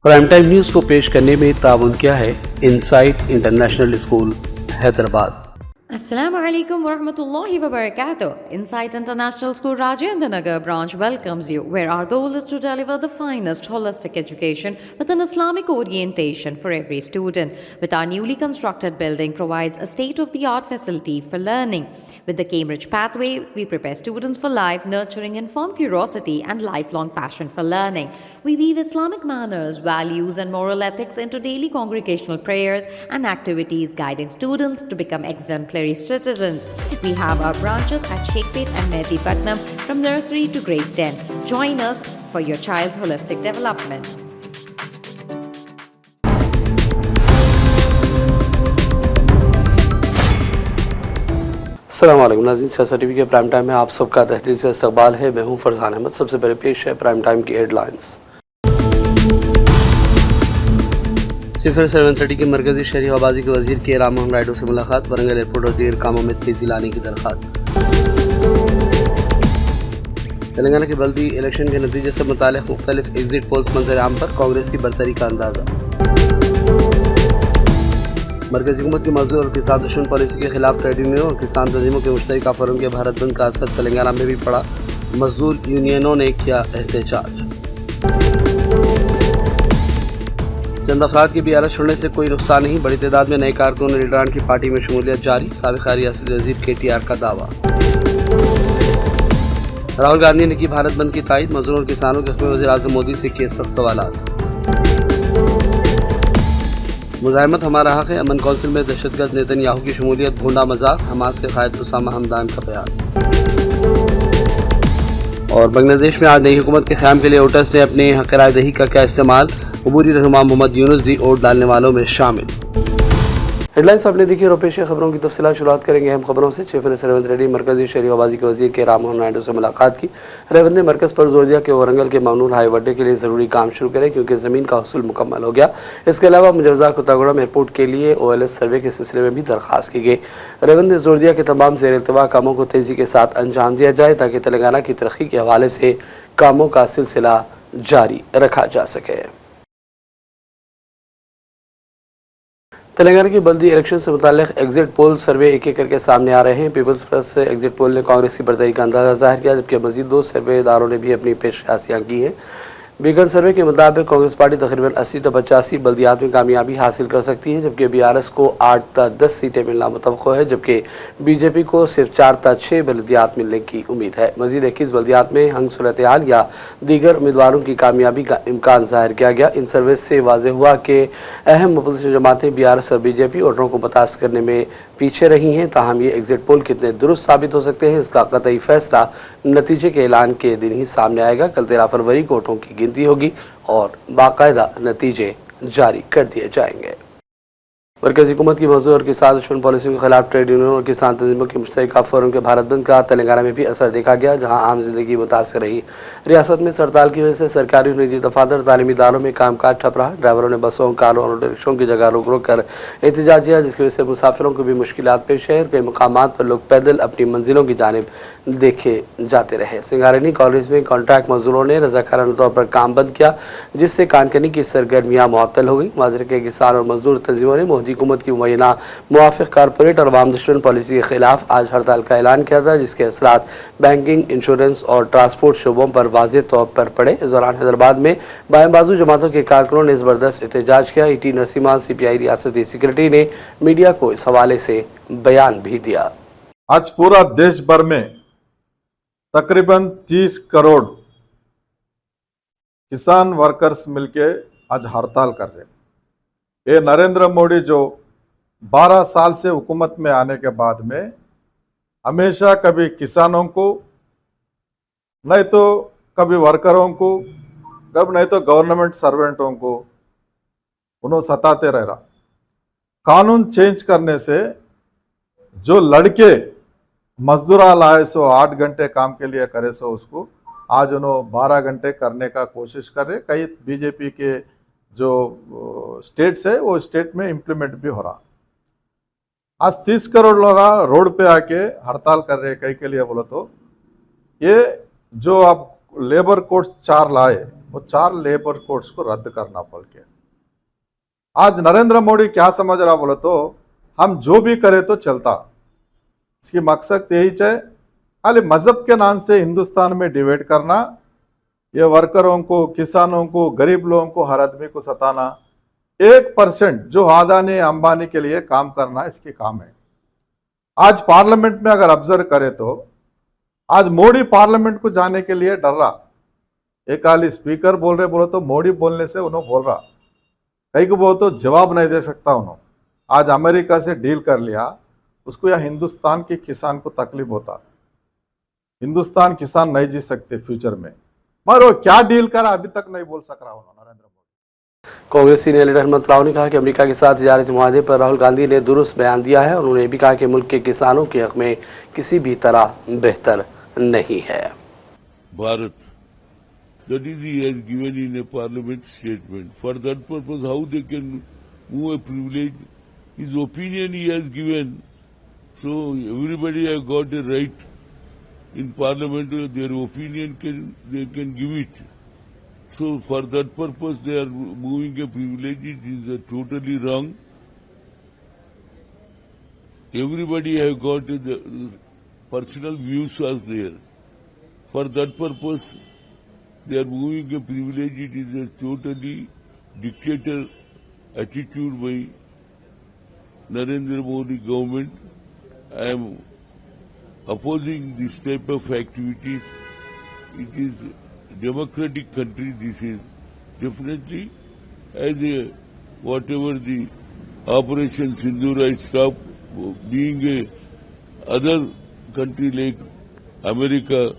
Prime time news को पेश करने में ताउन किया है insight international school Hyderabad. Assalamu alaikum warahmatullahi wabarakatuh. Insight International School Rajendra Nagar branch welcomes you, where our goal is to deliver the finest holistic education with an Islamic orientation for every student. With our newly constructed building provides a state-of-the-art facility for learning. With the Cambridge pathway, we prepare students for life, nurturing informed curiosity and lifelong passion for learning. We weave Islamic manners, values, and moral ethics into daily congregational prayers and activities, guiding students to become exemplary citizens. We have our branches at Sheikpet and Mehdipatnam from nursery to grade 10. Join us for your child's holistic development. अस्सलाम वालेकुम नाज़रीन, सियासत TV के prime time में आप सबका तहदीद से इस्तकबाल है। मैं हूँ फरजान अहमद। सबसे पहले पेश है प्राइम टाइम की हेडलाइंस। सिफर 730 के मरकजी शहरी आबादी के वजीर के राम मोहन नायडू से मुलाकात। वरंगल एयरपोर्ट और दीगर कामों में तेजी लाने की दरख्वास्त। तेलंगाना के बल्दी इलेक्शन के नतीजे से मुताल्लिक़ मुख्तलिफ एग्जिट पोल्स मंजर आम पर कांग्रेस की बरतरी का अंदाज़ा। मरकज़ी हुकूमत की मजदूर और किसान दुश्मन पॉलिसी के खिलाफ ट्रेड यूनियनों और किसान तंजीमों के मुश्तरका फोरम के भारत बंद का असर तेलंगाना में भी पड़ा। मजदूर यूनियनों ने किया एहतजाज। चंद अफराद के BRS छोड़ने से कोई नुकसान नहीं, बड़ी तादाद में नए कारकुन लीडरान की पार्टी में शमूलियत जारी। साबिक़ रियासती वज़ीर KTR का दावा। राहुल गांधी ने की भारत बंद की तायीद। मजदूरों और किसानों के खिलाफ वज़ीर-ए-आज़म मोदी से किए सख्त सवालात। मुज़ाहिमत हमारा हक़ है, अमन कौंसिल में दहशतगर्द नेतन्याहू की शमूलियत भूंडा मजाक। हमास के क़ायद उसामा हमदान का बयान। और बांग्लादेश में आज नई हुकूमत के क़याम के लिए वोटर्स ने अपने हक़ राय दही का क्या इस्तेमाल। अबूरी रहनुमा मोहम्मद यूनुस भी वोट डालने वालों में शामिल। हेडलाइंस आपने देखी और पेश खबरों की तफसीलात शुरुआत करेंगे अहम खबरों से। चीफ मिनिस्टर रेवंत रेड्डी मरकजी शहरी आबादी के वजीर के राम मोहन नायडू से मुलाकात की। रेवंत ने मरकज़ पर जोर दिया कि वरंगल के ममनून हाई अड्डे के लिए ज़रूरी काम शुरू करें क्योंकि ज़मीन का हसूल मुकम्मल हो गया। इसके अलावा मुजवज़ा कोत्तागुड़म एयरपोर्ट के लिए OLS सर्वे के सिलसिले में भी दरख्वास्त की गई। रेवंत ने जोर दिया कि तमाम ज़ेर इल्तवा कामों को तेज़ी के साथ अंजाम दिया जाए ताकि तेलंगाना की तरक्की के हवाले से कामों का सिलसिला जारी रखा जा सके। तेलंगाना की बल्दी इलेक्शन से मुताल्लिक़ एग्जिट पोल सर्वे एक एक करके सामने आ रहे हैं। पीपल्स प्लस से एग्जिट पोल ने कांग्रेस की बरतरी का अंदाज़ा ज़ाहिर किया, जबकि मज़ीद 2 सर्वे इदारों ने भी अपनी पेशकशियाँ की हैं। बीगन सर्वे के मुताबिक कांग्रेस पार्टी तकरीबन 80 से 85 बल्दियात में कामयाबी हासिल कर सकती है, जबकि BRS को 8 से 10 सीटें मिलना मुतवक्को है, जबकि BJP को सिर्फ 4 से 6 बल्दियात मिलने की उम्मीद है। मज़ीद 21 बल्दियात में हंग सूरत हाल या दीगर उम्मीदवारों की कामयाबी का इम्कान ज़ाहिर किया गया। इन सर्वे से वाज़ेह हुआ कि अहम अपोजिशन जमातें BRS और BJP वोटरों को मुतासर करने में पीछे रही हैं। ताहम ये एग्जिट पोल कितने दुरुस्त साबित हो सकते हैं, इसका कतई फैसला नतीजे के ऐलान के दिन ही सामने आएगा। कल 13 फरवरी को वोटों की गिनती होगी और बाकायदा नतीजे जारी कर दिए जाएंगे। मरकज़ी हुकूमत की मजदूर और किसान दुश्मन पॉलिसियों के खिलाफ ट्रेड यूनियन और किसान तंजीमों के मुश्तरका फोरम के भारत बंद का तेलंगाना में भी असर देखा गया, जहां आम जिंदगी मुतासर रही। रियासत में हड़ताल की वजह से सरकारी और निजी दफातर तालीमी इदारों में कामकाज ठप रहा। ड्राइवरों ने बसों, कारों और रिक्शों की जगह रोक रोक कर एहतजाज किया, जिसकी वजह से मुसाफिरों को भी मुश्किलात पेश है। कई मकामात पर लोग पैदल अपनी मंजिलों की जानिब देखे जाते रहे। सिंगारेनी कॉलेज में कॉन्ट्रैक्ट मजदूरों ने रजाकाराना तौर पर काम बंद किया, जिससे कानकनी की सरगर्मियाँ मुअत्तल हो गई। माजरे के किसान और मजदूर तंजीमों ने मोदी हुकूमत की मुबैना मुआफ़िक़ कारपोरेट और अवाम दुश्मन पॉलिसी के खिलाफ आज हड़ताल का ऐलान किया था, जिसके असरात बैंकिंग, इंश्योरेंस और ट्रांसपोर्ट शोबों पर वाज़ेह तौर पर पड़े। इस दौरान हैदराबाद में बाएं बाजू जमातों के कारकुनों ने ज़बरदस्त एहतजाज किया। ET नरसिम्हा CPI रियासती सेक्रेटरी ने मीडिया को इस हवाले से बयान भी दिया। आज पूरा देश भर में तकरीबन 30 करोड़ किसान वर्कर्स मिलके आज हड़ताल कर रहे हैं। ये नरेंद्र मोदी जो 12 साल से हुकूमत में आने के बाद में हमेशा कभी किसानों को, नहीं तो कभी वर्करों को, कभी नहीं तो गवर्नमेंट सर्वेंटों को उन्होंने सताते रह रहा। कानून चेंज करने से जो लड़के मजदूरा लाए सो 8 घंटे काम के लिए करे सो उसको आज उन्होंने 12 घंटे करने का कोशिश कर रहे। कई BJP के जो स्टेट्स है वो स्टेट में इम्प्लीमेंट भी हो रहा। आज 30 करोड़ लोग रोड पे आके हड़ताल कर रहे हैं। कई के लिए बोलो तो ये जो आप लेबर कोड 4 लाए, वो 4 लेबर कोड्स को रद्द करना पड़ गया। आज नरेंद्र मोदी क्या समझ रहा बोले तो हम जो भी करें तो चलता। इसकी मकसद यही है खाली मजहब के नाम से हिंदुस्तान में डिवाइड करना, ये वर्करों को, किसानों को, गरीब लोगों को, हर आदमी को सताना। 1% जो अदानी अंबानी के लिए काम करना इसके काम है। आज पार्लियामेंट में अगर ऑब्जर्व करें तो आज मोदी पार्लियामेंट को जाने के लिए डर रहा। एक खाली स्पीकर बोल रहे बोले तो मोदी बोलने से उन्होंने बोल रहा, कहीं को बोलो तो जवाब नहीं दे सकता उन्होंने। आज अमेरिका से डील कर लिया, उसको या हिंदुस्तान के किसान को तकलीफ होता। हिंदुस्तान किसान नहीं जी सकते फ्यूचर में, मगर वो क्या डील करा अभी तक नहीं बोल सक रहा उन्होंने नरेंद्र मोदी। कांग्रेस सीनियर लीडर हेमंत राव ने कहा कि अमेरिका के साथ तिजारती मुआहदे पर राहुल गांधी ने दुरुस्त बयान दिया है। उन्होंने भी कहा कि मुल्क के किसानों के हक में किसी भी तरह बेहतर नहीं है। Bharat, that is he has given in a parliament statement. For that purpose, how they can move a privilege? His opinion he has given. So everybody has got a right in parliament. Their opinion they can give it. So for that purpose, they are moving a privilege. It is totally wrong. Everybody has got the personal views as there. For that purpose, they are moving a privilege. It is a totally dictator attitude by Narendra Modi government. I am opposing this type of activities. It is a democratic country. This is definitely as a whatever the Operation Sindoor I stop being a other country like America.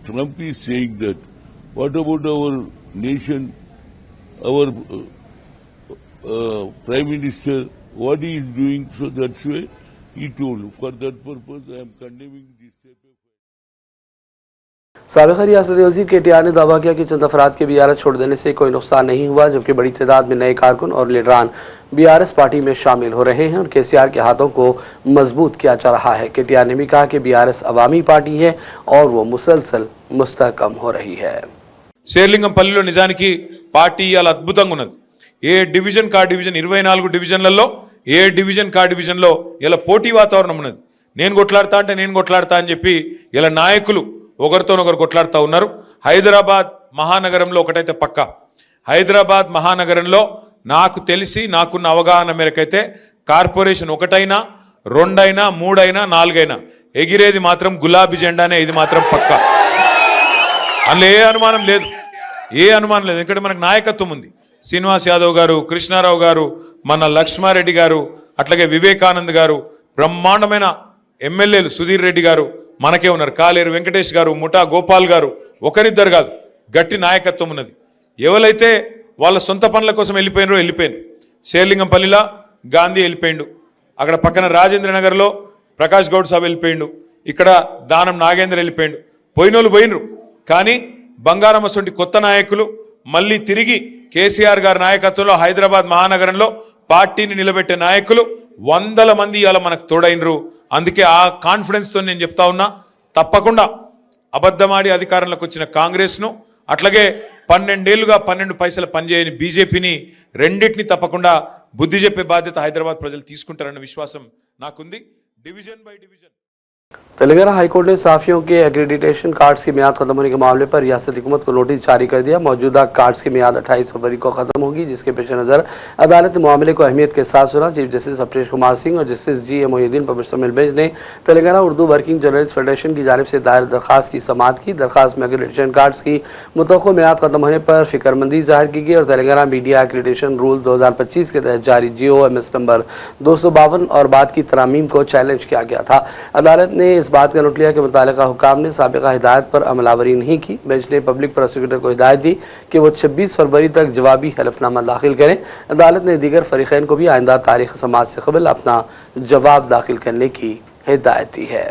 Trump is saying that. What about our nation, our Prime Minister, what he is doing? So that's why he told. For that purpose, I am condemning this type of. साबिक़ रियासती वज़ीर KTR ने दावा किया कि चंद अफराद के BRS छोड़ देने से कोई नुकसान नहीं हुआ, जबकि बड़ी तादाद में नए कारकुन और लीडरान BRS पार्टी में शामिल हो रहे हैं और KCR के हाथों को मजबूत किया जा रहा है। KTR ने भी कहा कि BRS अवामी पार्टी है और वो मुसलसल मुस्तहकम हो रही है। శేర్లింగంపల్లిలో నిజానికి పార్టీ ఇవాళ అద్భుతంగా ఉన్నది. ఏ డివిజన్ కా డివిజన్ 24 డివిజన్లలో ఏ డివిజన్ కా డివిజన్లో ఇలా పోటీ వాతావరణం ఉన్నది. నేను కొట్లాడతా అని చెప్పి ఇలా నాయకులు ఒకరితోనొకరు కొట్లాడుతూ ఉన్నారు. హైదరాబాద్ మహానగరంలో ఒకటైతే పక్కా, హైదరాబాద్ మహానగరంలో నాకు తెలిసి నాకున్న అవగాహన మేరకైతే కార్పొరేషన్ ఒకటైనా, రెండైనా, మూడైనా, నాలుగైనా ఎగిరేది మాత్రం గులాబీ జెండానే. ఇది మాత్రం పక్కా, అందులో ఏ అనుమానం లేదు. ఎందుకంటే మనకు నాయకత్వం ఉంది. శ్రీనివాస్ యాదవ్ గారు, కృష్ణారావు గారు, మన లక్ష్మారెడ్డి గారు, అట్లాగే వివేకానంద్ గారు, బ్రహ్మాండమైన ఎమ్మెల్యేలు సుధీర్ రెడ్డి గారు మనకే ఉన్నారు. కాలేరు వెంకటేష్ గారు, ముఠా గోపాల్ గారు, ఒకరిద్దరు కాదు, గట్టి నాయకత్వం ఉన్నది. ఎవరైతే వాళ్ళ సొంత పనుల కోసం వెళ్ళిపోయినారు. శేర్లింగంపల్లిలో గాంధీ వెళ్ళిపోయిండు, అక్కడ పక్కన రాజేంద్ర నగర్లో ప్రకాష్ గౌడ్ సాబ్ వెళ్ళిపోయిండు, ఇక్కడ దానం నాగేంద్ర వెళ్ళిపోయిండు. పోయినోళ్ళు పోయినరు, కానీ బంగారమ్మ సొంటి కొత్త నాయకులు మళ్ళీ తిరిగి కేసీఆర్ గారి నాయకత్వంలో హైదరాబాద్ మహానగరంలో పార్టీని నిలబెట్టే నాయకులు 100 మంది ఇవాళ మనకు తోడైనరు. అందుకే ఆ కాన్ఫిడెన్స్తో నేను చెప్తా ఉన్నా, తప్పకుండా అబద్ధమాడి అధికారంలోకి వచ్చిన కాంగ్రెస్ను, అట్లాగే 12 ఏళ్లుగా 12 పైసలు పనిచేయని బీజేపీని, రెండింటిని తప్పకుండా బుద్ధి చెప్పే బాధ్యత హైదరాబాద్ ప్రజలు తీసుకుంటారన్న విశ్వాసం నాకుంది. Division by division Telangana high court ने सहाफ़ियों के एक्रेडिटेशन कार्ड्स की मियाद खत्म होने के मामले पर रियासती हुकूमत को नोटिस जारी कर दिया। मौजूदा कार्ड्स की मियाद 28 फरवरी को ख़त्म होगी, जिसके पेश नज़र अदालत ने मामले को अहमियत के साथ सुना। चीफ जस्टिस अपरेश कुमार सिंह और जस्टिस GA मोहिउद्दीन पर मुश्तमिल बेंच ने Telangana Urdu working journalist federation की जानिब से दायर दरख्वास्त की समाअत की। दरख्वास्त में एक्रेडिटेशन कार्ड्स की मुतवक्को मियाद खत्म होने पर फिक्रमंदी जाहिर की गई और तेलंगाना मीडिया एक्रेडिटेशन रूल 2025 के तहत जारी GOMS नंबर 252 और बाद की तरामीम को चैलेंज किया गया था। अदालत ने इस बात का नोट लिया कि मुतालिका हुकाम ने साबिका हिदायत पर अमलावरी नहीं की। बेंच ने पब्लिक प्रोसिक्यूटर को हिदायत दी कि वो 26 फरवरी तक जवाबी हलफनामा दाखिल करें। अदालत ने दीगर फरीक़ैन को भी आइंदा तारीख समाअत से कबल अपना जवाब दाखिल करने की हिदायत दी है।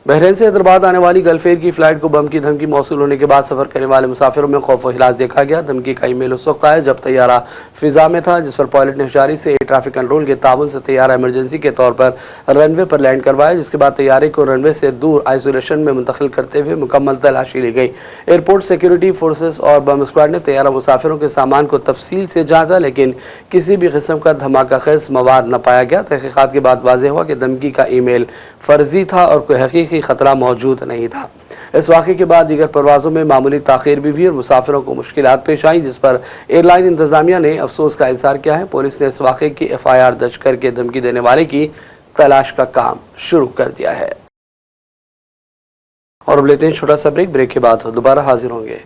बहरीन से हैदराबाद आने वाली गल्फेयर की फ्लाइट को बम की धमकी मौसूल होने के बाद सफर करने वाले मुसाफिरों में खौफ व हिलास देखा गया। धमकी का ईमेल उस वक्त आया जब तैयारा फिजा में था, जिस पर पायलट ने होशियारी से एयर ट्रैफिक कंट्रोल के ताउन से तैयारा इमरजेंसी के तौर पर रनवे पर लैंड करवाया, जिसके बाद तैयारे को रनवे से दूर आइसोलेशन में मुंतकिल करते हुए मुकम्मल तलाशी ली गई। एयरपोर्ट सिक्योरिटी फोर्सेस और बम स्क्वाड ने तैयारा मुसाफिरों के सामान को तफसील से जांचा, लेकिन किसी भी किस्म का धमाका खेज मवाद न पाया गया। तहकीकात के बाद वाज़ेह हुआ कि धमकी का ईमेल फर्जी था और कोई हकीकी खतरा मौजूद नहीं था। इस वाक़े के बाद दीगर परवाज़ों में मामूली ताख़ीर भी हुई और मुसाफिरों को मुश्किलात पेश आई, जिस पर एयरलाइन इंतज़ामिया ने अफसोस का इज़हार किया है। पुलिस ने इस वाक़े की FIR दर्ज करके धमकी देने वाले की तलाश का काम शुरू कर दिया है। और अब लेते हैं छोटा सा ब्रेक के बाद दोबारा हाजिर होंगे।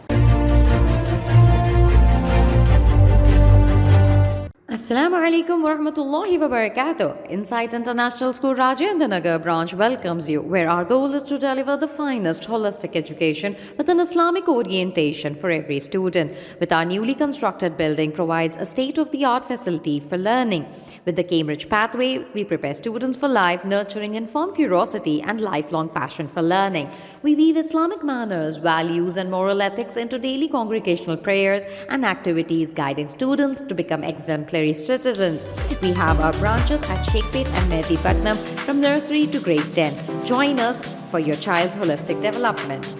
Assalamu alaikum wa rahmatullahi wa barakatuh. Insight International School Rajendra Nagar branch welcomes you, where our goal is to deliver the finest holistic education with an Islamic orientation for every student. With our newly constructed building provides a state-of-the-art facility for learning. With the Cambridge pathway, we prepare students for life, nurturing informed curiosity and lifelong passion for learning. We weave Islamic manners, values and moral ethics into daily congregational prayers and activities, guiding students to become exemplary citizens. We have our branches at Sheikhpet and Mehdipatnam from nursery to grade 10. Join us for your child's holistic development.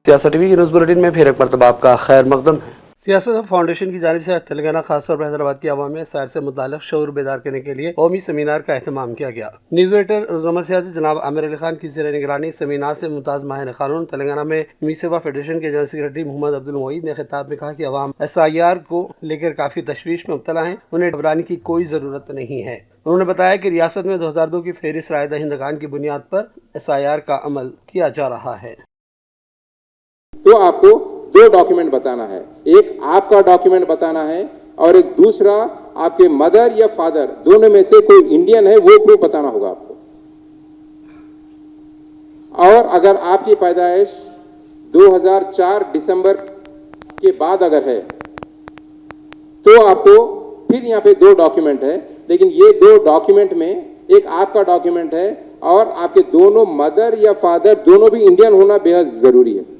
सियासत TV की news bulletin में फिर एक मरतबा आपका खैर मकदम है। सियासत फाउंडेशन की जानिब से तेलंगाना खासतौर पर हैदराबाद की आवाम में सैर से मुताल्लिक़ शऊर बेदार करने के लिए कौमी सेमिनार का अहतमाम किया गया। न्यूज़ एडिटर रोज़नामा सियासत जनाब आमिर अली खान की ज़ेर निगरानी सेमिनार से मुमताज़ माहिर कानून तेलंगाना में मीसेवा फेडरेशन के जनरल सेक्रेटरी मोहम्मद अब्दुल मोईद ने खिताब में कहा कि अवाम SIR को लेकर काफ़ी तशवीश में मुब्तला हैं, उन्हें घबराने की कोई ज़रूरत नहीं है। उन्होंने बताया कि रियासत में 2002 की फहरिस्त राय दहिंदगान की बुनियाद पर SIR का अमल किया जा रहा है। तो आपको दो डॉक्यूमेंट बताना है, एक आपका डॉक्यूमेंट बताना है और एक दूसरा आपके मदर या फादर दोनों में से कोई इंडियन है वो प्रूफ बताना होगा आपको। और अगर आपकी पैदाइश 2004 दिसंबर के बाद अगर है तो आपको फिर यहाँ पे दो डॉक्यूमेंट है, लेकिन ये दो डॉक्यूमेंट में एक आपका डॉक्यूमेंट है और आपके दोनों मदर या फादर दोनों भी इंडियन होना बेहद जरूरी है।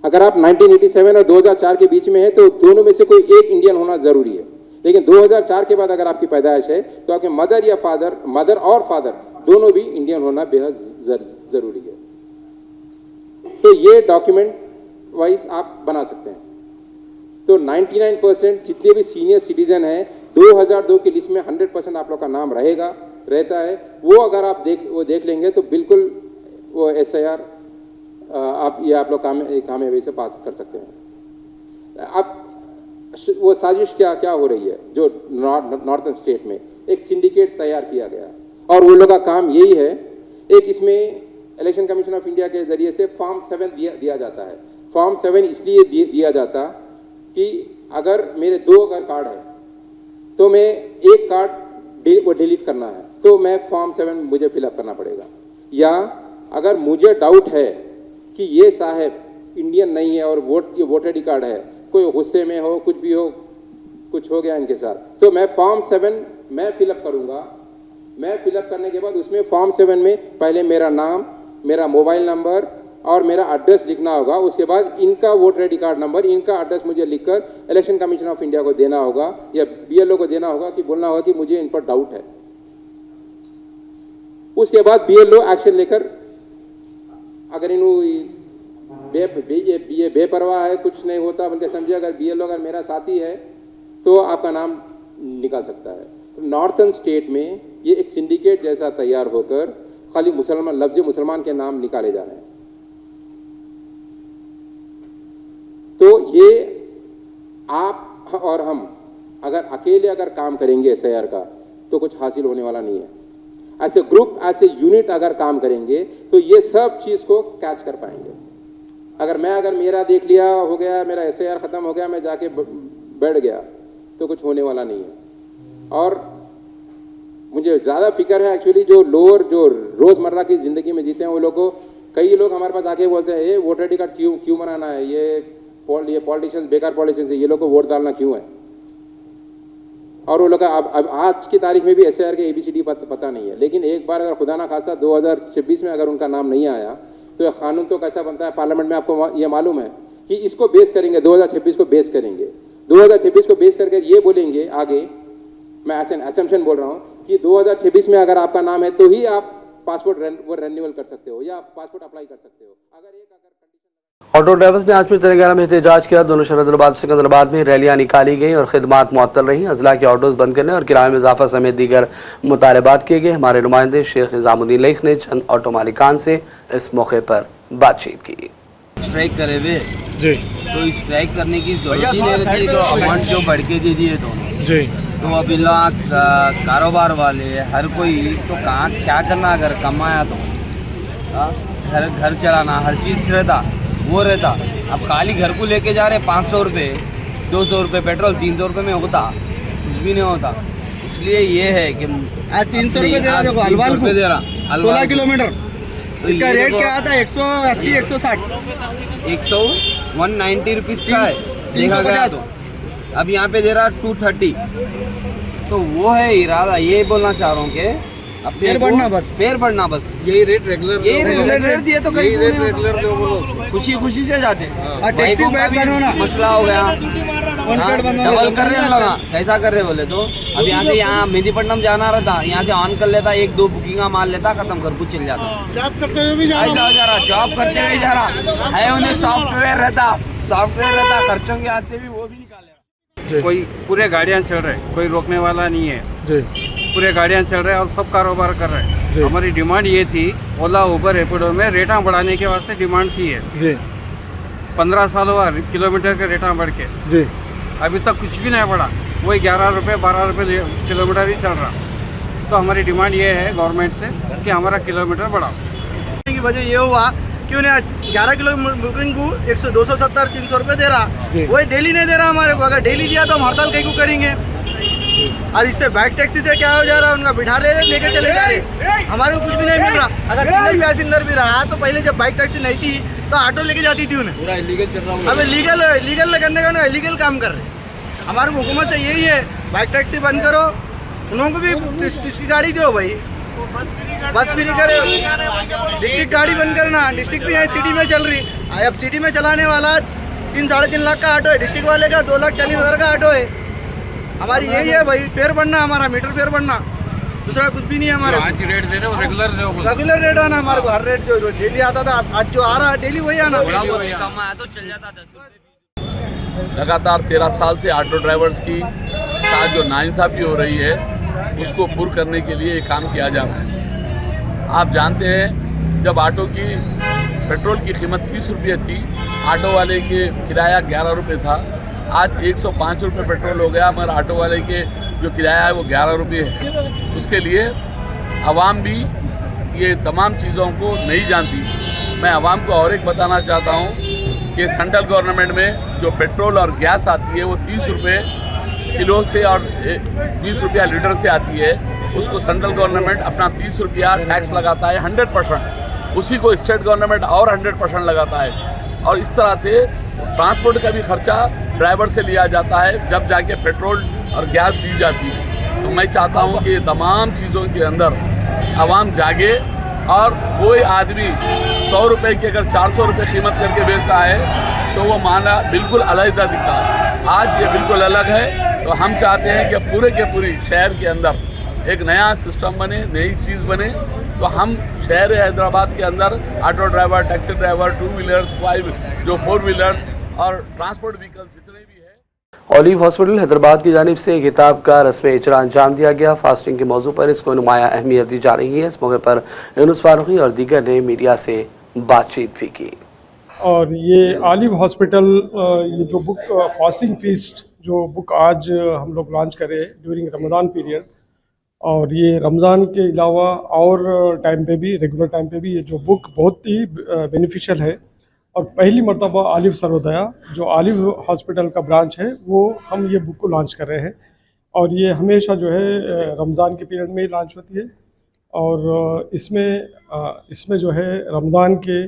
अगर आप 1987 और 2004 के बीच में है तो दोनों में से कोई एक इंडियन होना जरूरी है, लेकिन 2004 के बाद अगर आपकी पैदाइश है तो आपके मदर और फादर दोनों भी इंडियन होना बेहद जरूरी है। तो ये डॉक्यूमेंट वाइज आप बना सकते हैं। तो 99% जितने भी सीनियर सिटीजन हैं 2002 की लिस्ट में 100% आप लोग का नाम रहता है। वो अगर आप देख लेंगे तो बिल्कुल वो SIR आप लोग कामयाबी से पास कर सकते हैं। अब वो साजिश क्या हो रही है, जो नॉर्थन स्टेट में एक सिंडिकेट तैयार किया गया और वो लोग का काम यही है, एक इसमें इलेक्शन कमीशन ऑफ इंडिया के जरिए से फॉर्म 7 दिया जाता है। फॉर्म 7 इसलिए दिया जाता कि अगर मेरे दो कार्ड है तो मैं एक कार्ड वो डिलीट करना है तो मैं फॉर्म 7 मुझे फिलअप करना पड़ेगा, या अगर मुझे डाउट है कि ये साहब इंडियन नहीं है और ये वोटर आई डी कार्ड है, कोई गुस्से में हो, कुछ भी हो, कुछ हो गया इनके साथ, तो मैं फॉर्म 7 मैं फिलअप करूंगा। मैं फिलअप करने के बाद उसमें फॉर्म 7 में पहले मेरा नाम, मेरा मोबाइल नंबर और मेरा एड्रेस लिखना होगा। उसके बाद इनका voter I D card number, इनका एड्रेस मुझे लिखकर इलेक्शन कमीशन ऑफ इंडिया को देना होगा या BLO को देना होगा कि बोलना होगा कि मुझे इन पर डाउट है। उसके बाद BLO एक्शन लेकर, अगर ये बेपरवाह है, कुछ नहीं होता बल्कि समझिए अगर BLO अगर मेरा साथी है तो आपका नाम निकाल सकता है। तो नॉर्थन स्टेट में ये एक सिंडिकेट जैसा तैयार होकर खाली लफ्ज़ मुसलमान के नाम निकाले जा रहे हैं। तो ये आप और हम अगर काम करेंगे SIR का तो कुछ हासिल होने वाला नहीं है। ऐसे ग्रुप, ऐसे यूनिट अगर काम करेंगे तो ये सब चीज़ को कैच कर पाएंगे। अगर मेरा देख लिया, हो गया, मेरा SIR ख़त्म हो गया, मैं जाके बैठ गया तो कुछ होने वाला नहीं है। और मुझे ज़्यादा फिक्र है एक्चुअली जो रोज़मर्रा की ज़िंदगी में जीते हैं वो लोग को। कई लोग हमारे पास आके बोलते हैं ये वोटर आई डी कार्ड क्यों बनाना है, ये पॉलिटिशियंस बेकार पॉलिटिशियंस है, ये लोग को वोट डालना क्यों है। और वो लोग अब आज की तारीख में भी SIR के ABCD पता नहीं है। लेकिन एक बार अगर खुदा ना खासा 2026 में अगर उनका नाम नहीं आया तो यह कानून तो कैसा बनता है पार्लियामेंट में, आपको ये मालूम है कि इसको बेस करेंगे, 2026 को बेस करेंगे, 2026 को बेस करके ये बोलेंगे आगे, मैं असम्पशन बोल रहा हूँ कि 2026 में अगर आपका नाम है तो ही आप पासपोर्ट रेन्यूअल कर सकते हो या पासपोर्ट अप्लाई कर सकते हो। ऑटो ड्राइवर्स ने आज फिर तेलंगाना में एहतजाज किया। दोनों शरदाबाद सिकंदराबाद में रैलियां निकाली गई और खिदमात मुअत्तल रहीं। अजला के ऑटोज बंद करने और किराए में इजाफा समेत दीगर मुतालबात किए गए। हमारे नुमाइंदे शेख निजामुद्दीन लेख ने चंद ऑटो मालिकान से इस मौके पर बातचीत की। स्ट्राइक करे हुए जी, तो स्ट्राइक करने की जरूरत ही नहीं रहती, तो अमाउंट जो बढ़ के दे दिए दोनों जी, तो अभी लोग कारोबार वाले हर कोई तो कहाँ क्या करना, अगर कमाया तो घर चलाना हर चीज़ रहता वो रहता। अब खाली घर को लेके जा रहे 500 रुपये, 200 रुपये पेट्रोल, 300 रुपये में होता, कुछ भी नहीं होता। इसलिए ये है कि आज 300 रुपये दे रहा, देखो अलवार को दे रहा 16 किलोमीटर, इसका रेट क्या आता है 180 160 190 रुपीज़ का है देखा गया तो। अब यहाँ पे दे रहा 230, तो वो है इरादा। ये बोलना चाह रहा हूँ कि अब फेर बढ़ना बस यही रेट रेगुलर रेट दिए तो कहीं रेगुलर दो, बोलो खुशी से जाते हैं। टैक्सी मसला हो गया, डबल कर रहे हैं लोग, कैसा कर रहे बोले तो। अब यहाँ से यहाँ मेहदीपट्टनम जाना रहता, यहाँ से ऑन कर लेता, 1-2 बुकिंग मार लेता, खत्म कर कुछ चल जाता। जॉब करते हुए भी जा रहा, जॉब करते हुए जा रहा है, उन्हें सॉफ्टवेयर रहता, खर्चों के हाथ से भी वो भी निकाले। कोई पूरे गाड़ियाँ चल रहे, कोई रोकने वाला नहीं है जी, पूरे गाड़ियाँ चल रहे हैं और सब कारोबार कर रहे हैं। हमारी डिमांड ये थी, ओला उबर रैपिडो में रेटा बढ़ाने के वास्ते डिमांड थी है जी। 15 साल हुआ किलोमीटर के रेटा बढ़ के जी, अभी तक कुछ भी नहीं बढ़ा, वही 11 रुपये 12 रुपये किलोमीटर ही चल रहा। तो हमारी डिमांड ये है गवर्नमेंट से कि हमारा किलोमीटर बढ़ाओ। की वजह ये हुआ कि उन्हें 11 किलोमीटर बुकिंग को 270 300 रुपये दे रहा, वही डेली नहीं दे रहा हमारे को। अगर डेली दिया तो हम हड़ताल कहीं को करेंगे। और इससे बाइक टैक्सी से क्या हो जा रहा है, उनका बिठा लेके चले जा रहे, हमारे को कुछ भी नहीं मिल रहा। अगर सिंगल पैसेंजर भी रहा तो पहले जब बाइक टैक्सी नहीं थी तो ऑटो लेके जाती थी उन्हें, पूरा इलीगल चल रहा है। अब लीगल करने का ना इलीगल काम कर रहे। हमारे हुकूमत से यही है, बाइक टैक्सी बंद करो, उन लोगों को भी इसकी गाड़ी दो भाई, बस फ्री करे। डिस्ट्रिक्ट गाड़ी बंद करना, डिस्ट्रिक्ट भी यहाँ सिटी में चल रही। अब सिटी में चलाने वाला 3-3.5 लाख का ऑटो है, डिस्ट्रिक्ट वाले का 2,40,000 का ऑटो है। हमारी यही है भाई, फेयर बढ़ना, हमारा मीटर फेयर बढ़ना, दूसरा कुछ भी नहीं है हमारे। आज रेट दे रहे हो, रेगुलर रेट आना हमारे को। हर रेट जो डेली आता था आज जो आ रहा है डेली वही आना, कम आया तो चल जाता 10 रुपये। लगातार 13 साल से ऑटो ड्राइवर्स की साथ जो नाइंसाफ़ी हो रही है उसको पूर्ण करने के लिए ये काम किया जा रहा है। आप जानते हैं जब ऑटो की पेट्रोल की कीमत 30 रुपये थी, ऑटो वाले के किराया 11 रुपये था, आज 105 रुपये पेट्रोल हो गया, मगर ऑटो वाले के जो किराया है वो 11 रुपये है। उसके लिए आवाम भी ये तमाम चीज़ों को नहीं जानती। मैं आवाम को और एक बताना चाहता हूँ कि सेंट्रल गवर्नमेंट में जो पेट्रोल और गैस आती है वो 30 रुपये किलो से और 30 रुपया लीटर से आती है। उसको सेंट्रल गवर्नमेंट अपना 30 रुपया टैक्स लगाता है 100%, उसी को स्टेट गवर्नमेंट और 100% लगाता है। और इस तरह से ट्रांसपोर्ट का भी खर्चा ड्राइवर से लिया जाता है, जब जाके पेट्रोल और गैस दी जाती है। तो मैं चाहता हूँ कि तमाम चीज़ों के अंदर आवाम जागे और कोई आदमी 100 रुपये की अगर 400 रुपये कीमत करके बेचता है तो वो माना बिल्कुल अलग-सा दिखता है। आज ये बिल्कुल अलग है। तो हम चाहते हैं कि पूरे के पूरी शहर के अंदर एक नया सिस्टम बने, नई चीज़ बने। तो हम शहर हैदराबाद के अंदर auto driver, taxi driver, 2 wheelers, 4 wheelers और ट्रांसपोर्ट व्हीकल जितने भी हैं। ऑलिव हॉस्पिटल हैदराबाद की जानिब से किताब का रस्म इजरा अंजाम दिया गया। फास्टिंग के मौजू पर इसको नुमाया अहमियत दी जा रही है। इस मौके पर यूनुस फारूकी और दीगर ने मीडिया से बातचीत भी की। और ये ऑलिव हॉस्पिटल ये जो बुक फास्टिंग फीस्ट जो बुक आज हम लोग लॉन्च करे ड्यूरिंग रमज़ान पीरियड, और ये रमज़ान के अलावा और टाइम पे भी, रेगुलर टाइम पे भी ये जो बुक बहुत ही बेनिफिशियल है। और पहली मर्तबा ऑलिव सर्वोदया जो ऑलिव हॉस्पिटल का ब्रांच है वो हम ये बुक को लॉन्च कर रहे हैं। और ये हमेशा जो है रमज़ान के पीरियड में ही लॉन्च होती है। और इसमें जो है रमज़ान के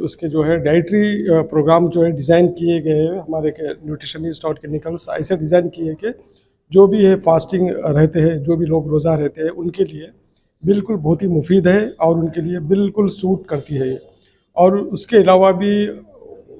उसके जो है डाइटरी प्रोग्राम जो है डिज़ाइन किए गए हैं हमारे के न्यूट्रिशनिस्ट और क्लिनिकल्स ऐसे डिज़ाइन किए कि जो भी है फास्टिंग रहते हैं, जो भी लोग रोज़ा रहते हैं, उनके लिए बिल्कुल बहुत ही मुफीद है और उनके लिए बिल्कुल सूट करती है ये। और उसके अलावा भी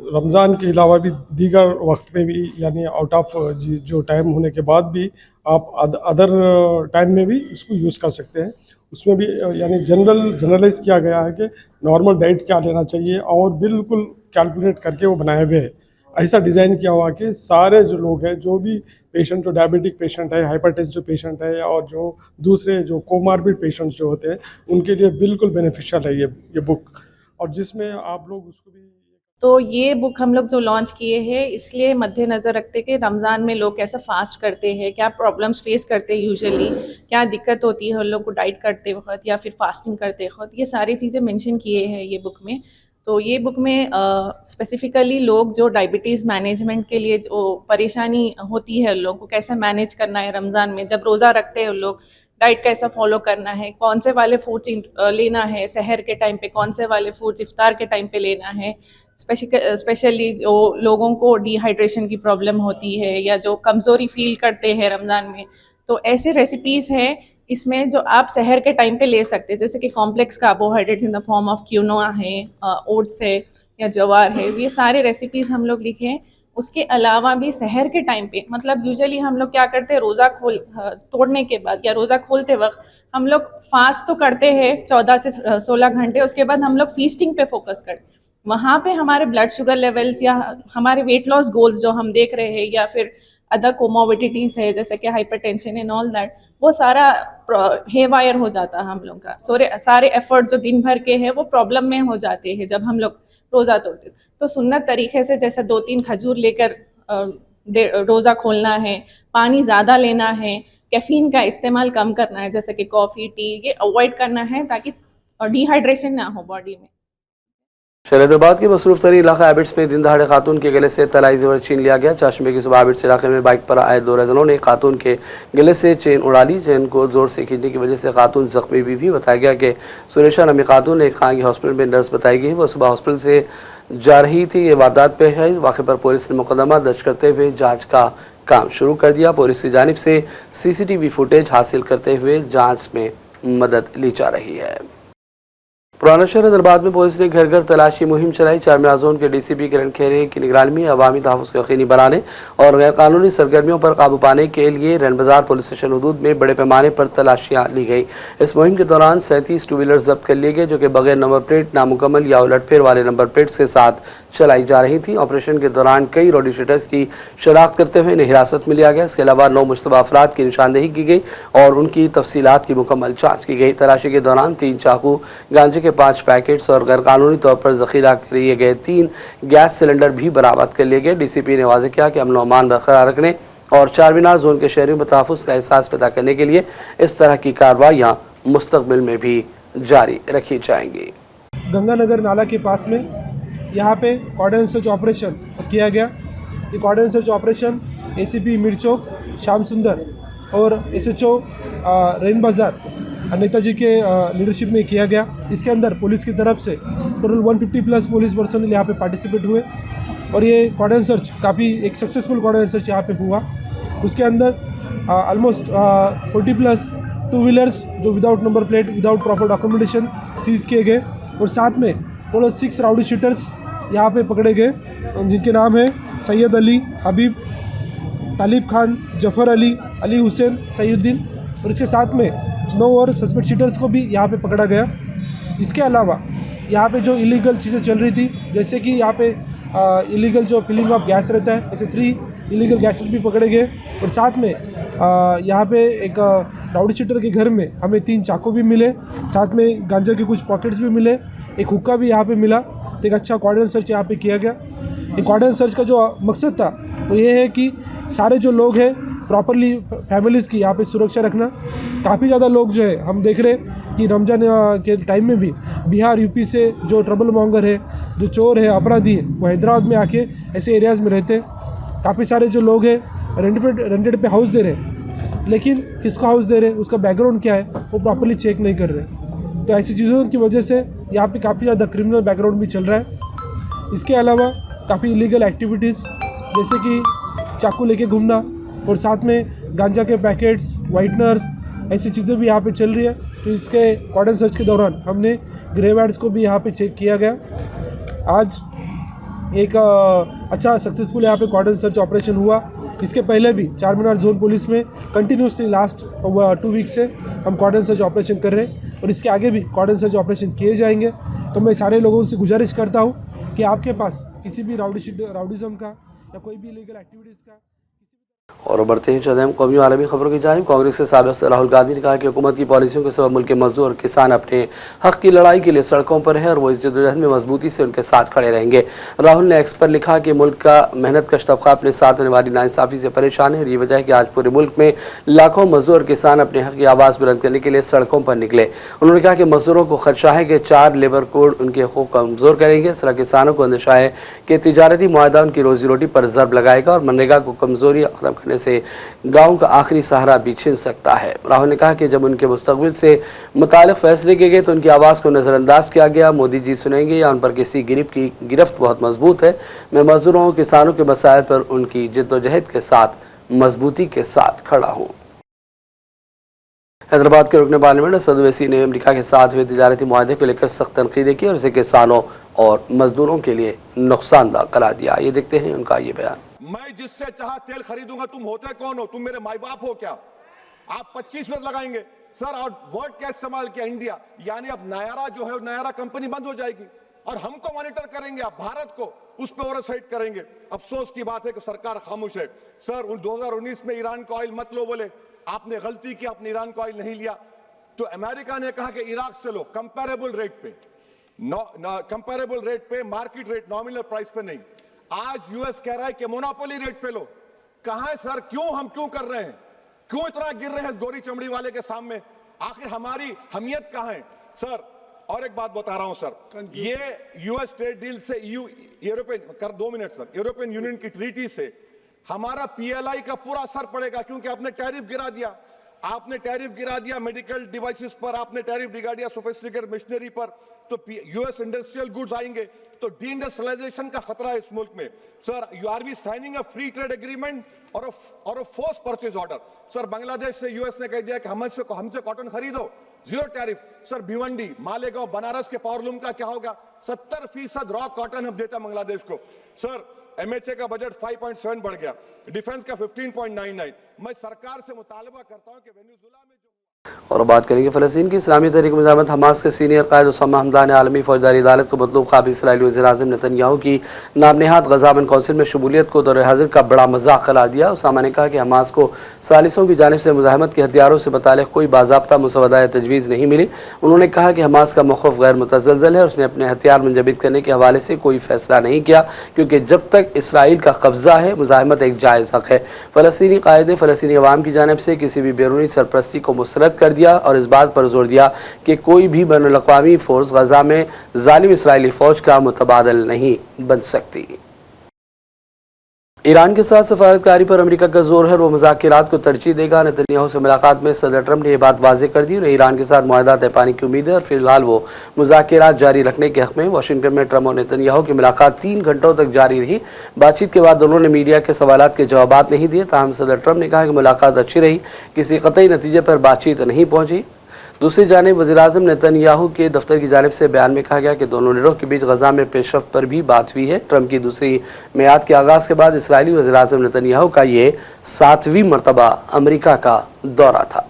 रमज़ान के अलावा भी दीगर वक्त में भी, यानी आउट ऑफ जो टाइम होने के बाद भी आप अदर टाइम में भी इसको यूज़ कर सकते हैं। उसमें भी यानी जनरलाइज किया गया है कि नॉर्मल डाइट क्या लेना चाहिए और बिल्कुल कैलकुलेट करके वो बनाए हुए है। ऐसा डिज़ाइन किया हुआ कि सारे जो लोग हैं, जो भी पेशेंट, जो डायबिटिक पेशेंट है, हाइपरटेंसिव पेशेंट है और जो दूसरे जो कोमार्बिड पेशेंट्स जो होते हैं, उनके लिए बिल्कुल बेनिफिशियल है ये बुक। और जिसमें आप लोग उसको भी तो ये बुक हम लोग जो लॉन्च किए हैं इसलिए मद्देनज़र रखते कि रमज़ान में लोग कैसे फास्ट करते हैं, क्या प्रॉब्लम्स फेस करते हैं, यूजुअली क्या दिक्कत होती है उन लोग को डाइट करते वक्त या फिर फास्टिंग करते वक्त, ये सारी चीज़ें मेंशन किए हैं ये बुक में। तो ये बुक में स्पेसिफ़िकली लोग जो डायबिटीज़ मैनेजमेंट के लिए जो परेशानी होती है, उन लोगों को कैसे मैनेज करना है रमज़ान में, जब रोज़ा रखते हैं उन लोग डाइट कैसा फॉलो करना है, कौन से वाले फूड्स लेना है सहर के टाइम पे, कौन से वाले फूड्स इफ्तार के टाइम पे लेना है, स्पेशली जो लोगों को डिहाइड्रेशन की प्रॉब्लम होती है या जो कमज़ोरी फील करते हैं रमज़ान में, तो ऐसे रेसिपीज़ हैं इसमें जो आप सहर के टाइम पे ले सकते हैं, जैसे कि complex carbohydrates in the form of quinoa है, ओट्स है या ज्वार है, ये सारे रेसिपीज़ हम लोग लिखे हैं। उसके अलावा भी सहर के टाइम पे, मतलब यूजुअली हम लोग क्या करते हैं, रोज़ा तोड़ने के बाद या रोज़ा खोलते वक्त हम लोग फास्ट तो करते हैं 14 से 16 घंटे, उसके बाद हम लोग फीस्टिंग पे फोकस करते हैं। वहाँ पे हमारे ब्लड शुगर लेवल्स या हमारे वेट लॉस गोल्स जो हम देख रहे हैं या फिर अदर कोमोबिडिटीज़ है जैसे कि हाइपरटेंशन एंड ऑल दैट, वो सारा हेवायर हो जाता है हम लोग का। सारे एफर्ट्स जो दिन भर के हैं वो प्रॉब्लम में हो जाते हैं जब हम लोग रोज़ा तोड़ते। तो सुन्नत तरीके से जैसे 2-3 खजूर लेकर रोज़ा खोलना है, पानी ज़्यादा लेना है, कैफ़ीन का इस्तेमाल कम करना है जैसे कि कॉफ़ी, टी, ये अवॉइड करना है ताकि डिहाइड्रेशन ना हो बॉडी में। शहरीदाबाद के मसरूफ़ तरीन इलाका हैबिट्स में दिन दहाड़े खातून के गले से तलाई जेवर छीन लिया गया। चाशमे की सुबह हैबिट्स इलाके में बाइक पर आए 2 रजनों ने खातून के गले से चेन उड़ा ली। चेन को जोर से खींचने की वजह से खातून जख्मी भी बताया गया कि सुरेशा नमी खातून एक खानगी हॉस्पिटल में नर्स बताई गई। वह सुबह हॉस्पिटल से जा रही थी, ये वारदात पेश आई। वाक़े पर पुलिस ने मुकदमा दर्ज करते हुए जाँच का काम शुरू कर दिया। पुलिस की जानिब से CCTV फुटेज हासिल करते हुए जाँच में मदद ली जा रही है। पुराना शहर हैदराबाद में पुलिस ने घर घर तलाशी मुहिम चलाई। चारमीनार जोन के DCP किरण खेरे की निगरानी में अवामी तहफ़्फ़ुज़ को यकीनी बनाने और गैर कानूनी सरगर्मियों पर काबू पाने के लिए रैन बाजार पुलिस स्टेशन हदूद में बड़े पैमाने पर तलाशियाँ ली गई। इस मुहिम के दौरान 37 टू व्हीलर जब्त कर लिए गए जो कि बगैर नंबर प्लेट, नामुकम्मल या उलटफेर वाले नंबर प्लेट्स के साथ चलाई जा रही थी। ऑपरेशन के दौरान कई रोडी शीटर्स की शनाख्त करते हुए इन्हें हिरासत में लिया गया। इसके अलावा 9 मुश्तबा अफराद की निशानदेही की गई और उनकी तफसीलात की मुकम्मल जाँच की गई। तलाशी के दौरान 3 चाकू, गांजे के 5 पैकेट्स और गैर कानूनी तौर पर जखीरा किए गए 3 गैस सिलेंडर भी बरामद कर लिए गए। DCP ने वाज़ेह किया कि अमन व अमान बरकरार रखने और चारमीनार जोन के शहरियों में तहफ़्फ़ुज़ का एहसास पैदा करने के लिए इस तरह की कार्रवाइयाँ मुस्तक़बिल में भी जारी रखी जाएंगी। गंगानगर नाला के पास में यहाँ पे कॉर्डन सर्च ऑपरेशन किया गया। ये कॉर्डन सर्च ऑपरेशन ACP मिर्चोक श्याम सुंदर और SHO रैन बाज़ार नेताजी के लीडरशिप में किया गया। इसके अंदर पुलिस की तरफ से टोटल 150 प्लस पुलिस पर्सनल यहाँ पे पार्टिसिपेट हुए और ये कॉर्डन सर्च काफ़ी एक सक्सेसफुल कॉर्डन सर्च यहाँ पे हुआ। उसके अंदर ऑलमोस्ट 40 प्लस टू व्हीलर्स जो without number plate, without proper documentation seize किए गए और साथ में टोटल 6 राउडी शीटर्स यहाँ पे पकड़े गए जिनके नाम है सैयद अली, हबीब, तालिब खान, जफ़र अली, अली हुसैन, सईउद्दीन और इसके साथ में 9 और सस्पेक्ट शीटर्स को भी यहाँ पे पकड़ा गया। इसके अलावा यहाँ पे जो इलीगल चीज़ें चल रही थी जैसे कि यहाँ पे इलीगल जो फिलिंग ऑफ गैस रहता है, ऐसे 3 इलीगल गैसेस भी पकड़े गए और साथ में यहाँ पे एक राउडी शीटर के घर में हमें 3 चाकू भी मिले, साथ में गांजा के कुछ पॉकेट्स भी मिले, एक हुक्का भी यहाँ पे मिला। तो एक अच्छा कॉर्डन सर्च यहाँ पे किया गया। ये कॉर्डन सर्च का जो मकसद था वो ये है कि सारे जो लोग हैं प्रॉपरली फैमिलीज़ की यहाँ पे सुरक्षा रखना। काफ़ी ज़्यादा लोग जो है हम देख रहे हैं कि रमज़ान के टाइम में भी बिहार यूपी से जो ट्रबल मॉन्गर है, जो चोर है, अपराधी है, वो हैदराबाद में आके ऐसे एरियाज़ में रहते हैं। काफ़ी सारे जो लोग हैं रेंटेड पे हाउस दे रहे हैं, लेकिन किसका हाउस दे रहे हैं, उसका बैकग्राउंड क्या है, वो प्रॉपरली चेक नहीं कर रहे। तो ऐसी चीज़ों की वजह से यहाँ पे काफ़ी ज़्यादा क्रिमिनल बैकग्राउंड भी चल रहा है। इसके अलावा काफ़ी इलीगल एक्टिविटीज़ जैसे कि चाकू लेके घूमना और साथ में गांजा के पैकेट्स, वाइटनर्स, ऐसी चीज़ें भी यहाँ पे चल रही है। तो इसके कॉर्डन सर्च के दौरान हमने ग्रेवयार्ड्स को भी यहाँ पे चेक किया गया। आज एक अच्छा सक्सेसफुल यहाँ पे कॉर्डन सर्च ऑपरेशन हुआ। इसके पहले भी चार मीनार जोन पुलिस में कंटिन्यूसली लास्ट 2 वीक से हम कॉर्डन सर्च ऑपरेशन कर रहे हैं और इसके आगे भी कॉर्डन सर्च ऑपरेशन किए जाएंगे। तो मैं सारे लोगों से गुजारिश करता हूँ कि आपके पास किसी भी राउडिज़म का या कोई भी इलीगल एक्टिविटीज़ का। और बढ़ते हैं चौदह कौमी आलमी खबरों की जानिब। कांग्रेस के साबिक़ सदर राहुल गांधी ने कहा कि हुकूमत की पॉलिसियों के सबब मुल्क के मजदूर और किसान अपने हक की लड़ाई के लिए सड़कों पर है और वो इस जद्दोजहद में मजबूती से उनके साथ खड़े रहेंगे। राहुल ने एक्स पर लिखा कि मुल्क का मेहनत कश तबका अपने साथ होने वाली नाइंसाफ़ी से परेशान है और ये वजह है कि आज पूरे मुल्क में लाखों मजदूर और किसान अपने हक की आवाज़ बुलंद करने के लिए सड़कों पर निकले। उन्होंने कहा कि मजदूरों को खदशा है कि 4 लेबर कोड उनके हकूक़ कमज़ोर करेंगे। इस तरह किसानों को अंदेशा है कि तिजारती मुआहदा उनकी रोज़ी रोटी पर ज़रब लगाएगा और मनरेगा को कमज़ोरी ख़त्म करने से गाँव का आखिरी सहारा भी छिन सकता है। राहुल ने कहा कि जब उनके मुस्तकबिल से मुताल्लिक़ फैसले किए गए तो उनकी आवाज़ को नज़रअंदाज किया गया। मोदी जी सुनेंगे या उन पर किसी गिरफ्त की गिरफ्त बहुत मजबूत है। मैं मजदूरों और किसानों के मसाइल पर उनकी जद्दोजहद के साथ मजबूती के साथ खड़ा हूँ। हैदराबाद के रुकन पार्लियामेंट असद ओवैसी ने अमेरिका के साथ हुए तिजारती मुआहदे को लेकर सख्त तनकीद की और इसे किसानों और मजदूरों के लिए नुकसानदा करार दिया। ये देखते हैं उनका ये बयान। मैं जिससे चाह तेल खरीदूंगा, तुम होते कौन हो? तुम मेरे माई बाप हो क्या? आप 25 मिनट लगाएंगे सर। और वर्ड क्या इस्तेमाल किया? इंडिया, यानी अब नयारा जो है नयारा कंपनी बंद हो जाएगी और हमको मॉनिटर करेंगे, आप भारत को उस पर ओवरसाइट करेंगे। अफसोस की बात है कि सरकार खामोश है। सर 2019 में ईरान का ऑयल मत लो बोले, आपने गलती की, आपने ईरान का ऑयल नहीं लिया। तो अमेरिका ने कहा कि इराक से लो कंपेरेबल रेट पे, कंपेरेबल रेट पे, मार्केट रेट, नॉमिनल प्राइस पे नहीं। आज यूएस कह रहा है कि मोनोपोली रेट पे लो। कहां है सर? क्यों कर रहे हैं? क्यों इतना गिर रहे हैं इस गोरी चमड़ी वाले के सामने? आखिर हमारी हमियत कहां है सर? और एक बात बता रहा हूं सर, ये यूएस ट्रेड डील से यूरोपियन कर 2 मिनट सर, यूरोपियन यूनियन की ट्रीटी से हमारा पीएलआई का पूरा असर पड़ेगा, क्योंकि आपने टैरिफ गिरा दिया। आपने टैरिफ गिरा दिया मेडिकल डिवाइसेस पर, आपने टैरिफ गिरा दिया सोफिस्टिकेटेड मशीनरी पर, तो यूएस इंडस्ट्रियल गुड्स आएंगे तो डी-इंडस्ट्रियलाइजेशन का खतरा है इस मुल्क में। Sir you are we signing a free trade agreement और a force purchase order. Sir Bangladesh से यूएस ने कह दिया कि हमसे कॉटन खरीदो, 0 टैरिफ। सर भिवंडी, मालेगांव, बनारस के पावरलूम का क्या होगा? 70% रॉ कॉटन हम देते हैं बांग्लादेश को। सर एमएचए का बजट 5.7 बढ़ गया, डिफेंस का 15.99। मैं सरकार से मुतालबा करता हूं कि वेनेजुएला में और बात करेंगे फ़लस्तीन की इस्लामी तहरीक मुजाहिद हमास के सीनियर कायद उसामा हमदान ने आलमी फौजदारी अदालत को मतलूब ख़ाब इसराइली वज़ीर-ए-आज़म नेतन्याहू की नामनेहाद ग़ज़ा अमन कौंसिल में शमूलियत को दौर हाजिर का बड़ा मज़ाक़ करार दिया। उसामा ने कहा कि हमास को सालिसों की जानिब से मुज़ाहमत के हथियारों से मुताल्लिक़ कोई बाज़ाब्ता मुसवदा या तजवीज़ नहीं मिली। उन्होंने कहा कि हमास का मौक़िफ़ गैर मुतज़लज़ल है और उसने अपने हथियार मुंजमद करने के हवाले से कोई फ़ैसला नहीं किया, क्योंकि जब तक इसराइल का कब्ज़ा है मुज़ाहमत एक जायज़ हक़ है। फ़लस्तीनी कायद ने फ़लस्तीनी अवाम की जानिब से किसी भी बैरूनी सरपरस्ती को मुस्तरद कर दिया और इस बात पर जोर दिया कि कोई भी बैनुल-अक़वामी फ़ोर्स ग़ज़ा में ज़ालिम इसराइली फ़ौज का मुतबादल नहीं बन सकती। ईरान के साथ सफारतकारी पर अमेरिका का जोर है और वो मुज़ाकिरात को तरजीह देगा। नेतन्याहू से मुलाकात में सदर ट्रंप ने यह बात वाज़ेह कर दी। उन्हें ईरान के साथ मुआहदा तय पाने की उम्मीद है और फिलहाल वो मुज़ाकिरात जारी रखने के हक़ में। वाशिंगटन में ट्रंप और नेतन्याहू की मुलाकात 3 घंटों तक जारी रही। बातचीत के बाद दोनों ने मीडिया के सवालात के जवाब नहीं दिए। ताहम सदर ट्रंप ने कहा कि मुलाकात अच्छी रही, किसी क़तई नतीजे पर बातचीत नहीं पहुँची। दूसरी जानिब वज़ीर-ए-आज़म नेतन्याहू के दफ्तर की जानिब से बयान में कहा गया कि दोनों लीडरों के बीच ग़ज़ा में पेशरफ्त पर भी बात हुई है। ट्रंप की दूसरी मियाद के आगाज़ के बाद इसराइली वज़ीर-ए-आज़म नेतन्याहू का ये 7वीं मरतबा अमेरिका का दौरा था।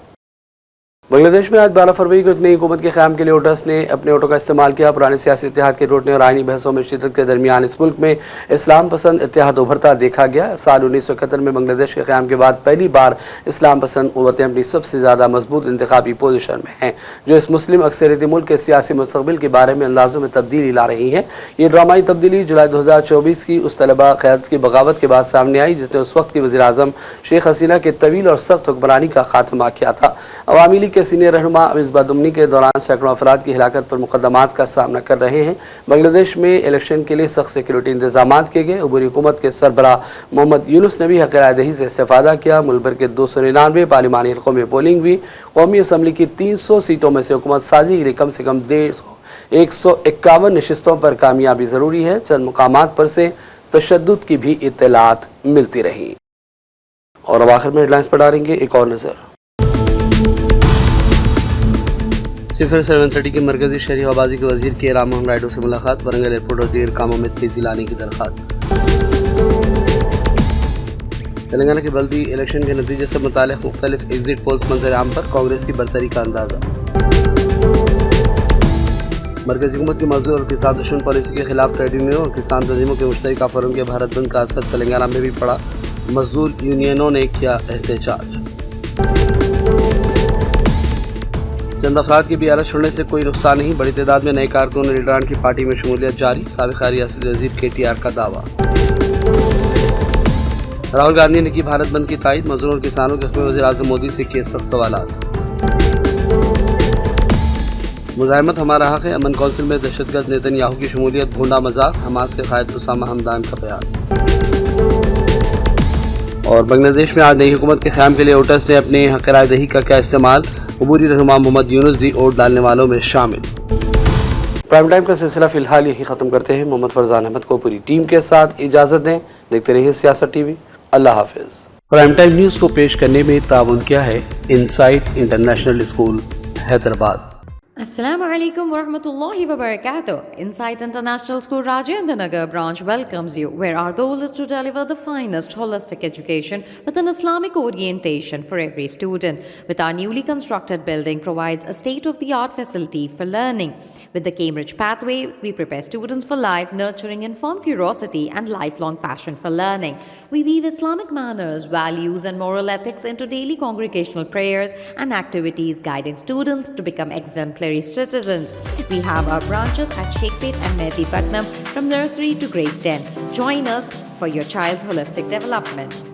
बांग्लादेश में आज 12 फरवरी को एक नई हुकूमत के क़याम के लिए वोटर्स ने अपने वोटों का इस्तेमाल किया। पुराने सियासी इत्तेहाद के टूटने और आइनी बहसों में शिद्दत के दरमियान इस मुल्क में इस्लाम पसंद इत्तेहाद उभरता देखा गया। साल 1971 में बांग्लादेश के क़याम के बाद पहली बार इस्लाम पसंद क़ुव्वतें अपनी सबसे ज़्यादा मजबूत इंतखाबी पोजीशन में हैं, जो इस मुस्लिम अक्सरियती मुल्क के सियासी मुस्तक़बिल के बारे में अंदाज़ों में तब्दीली ला रही हैं। ये ड्रामाई तब्दीली जुलाई 2024 की उस तलबा क़यादत की बगावत के बाद सामने आई जिसने उस वक्त की वज़ीर-ए-आज़म शेख हसीना के तवील और सख्त हुक्मरानी का खात्मा किया था। अवामी लीग के सीनियर रहनुमा इस बदअमनी के दौरान सैकड़ों अफराद की हिलाकत पर मुकदमात का सामना कर रहे हैं। बांग्लादेश में इलेक्शन के लिए सख्त सिक्योरिटी इंतजाम किए गए। उबरी हुकूमत के सरबराह मोहम्मद यूनुस ने भी हक़ रायदही से इस्तेफ़ादा किया। मुल्क भर के 299 पार्लिमानी हल्कों में पोलिंग हुई। कौमी असम्बली की 300 सीटों में से हुकूमत साजी के लिए कम से कम 151 नशिस्तों पर कामयाबी ज़रूरी है। चंद मुकामात पर से तशद्दुद की भी इत्तलात मिलती रही। और अब आखिर में हेडलाइंस पर डालेंगे एक और नज़र। सिफर 730 के मरकजी शहरी हवाबाजी के वजीर के राम मोहन नायडू से मुलाकात, वरंगल एयरपोर्ट और दीगर कामों में तेजी लाने की दरख्वास्त। तेलंगाना के बल्दी इलेक्शन के नतीजे से मुताल्लिक़ मुख्तलिफ एग्जिट पोल्स मंजर आम पर कांग्रेस की बरतरी का अंदाजा। मरकजी हुकूमत की मजदूर और किसान दुश्मन पॉलिसी के खिलाफ ट्रेड यूनियनों और किसान तंजीमों के मुश्तरका फोरम के भारत बंद का असर तेलंगाना में भी पड़ा, मजदूर यूनियनों ने किया एहतजाज। चंद अफराद की भी आलत छोड़ने से कोई नुकसान नहीं, बड़ी तादाद में नए कारकुन लीडरान की पार्टी में शमूलियत जारी, साबिक़ रियासती वज़ीर KTR का दावा। राहुल गांधी ने की भारत बंद की तायद, मजदूरों और किसानों के हक़ में वज़ीर-ए-आज़म मोदी से किए सख्त सवालात। मुज़ाहिमत हमारा हक़ है, अमन कौंसिल में दहशतगर्द नेतन्याहू की शमूलियत भूंडा मजाक, हमास के क़ायद उसामा हमदान का बयान। और बांग्लादेश में आज नई हुकूमत के क़याम के लिए वोटर्स ने अपने हक़ राय दही का क्या इस्तेमाल, अबूरी रहनुमा मोहम्मद यूनुस भी वोट डालने वालों में शामिल। प्राइम टाइम का सिलसिला फिलहाल यही ख़त्म करते हैं। मोहम्मद फरजान अहमद को पूरी टीम के साथ इजाज़त दें। देखते रहिए सियासत TV। अल्लाह हाफिज़। प्राइम टाइम न्यूज़ को पेश करने में ताउन किया है insight international school Hyderabad. Assalamu alaikum wa rahmatullahi wa barakatuh. Insight International School Rajendra Nagar branch welcomes you, where our goal is to deliver the finest holistic education with an Islamic orientation for every student. With our newly constructed building provides a state-of-the-art facility for learning. With the Cambridge pathway, we prepare students for life, nurturing informed curiosity and lifelong passion for learning. We weave Islamic manners, values and moral ethics into daily congregational prayers and activities, guiding students to become exemplary citizens. We have our branches at Sheikpet and Mehdi Patnam from nursery to grade 10. Join us for your child's holistic development.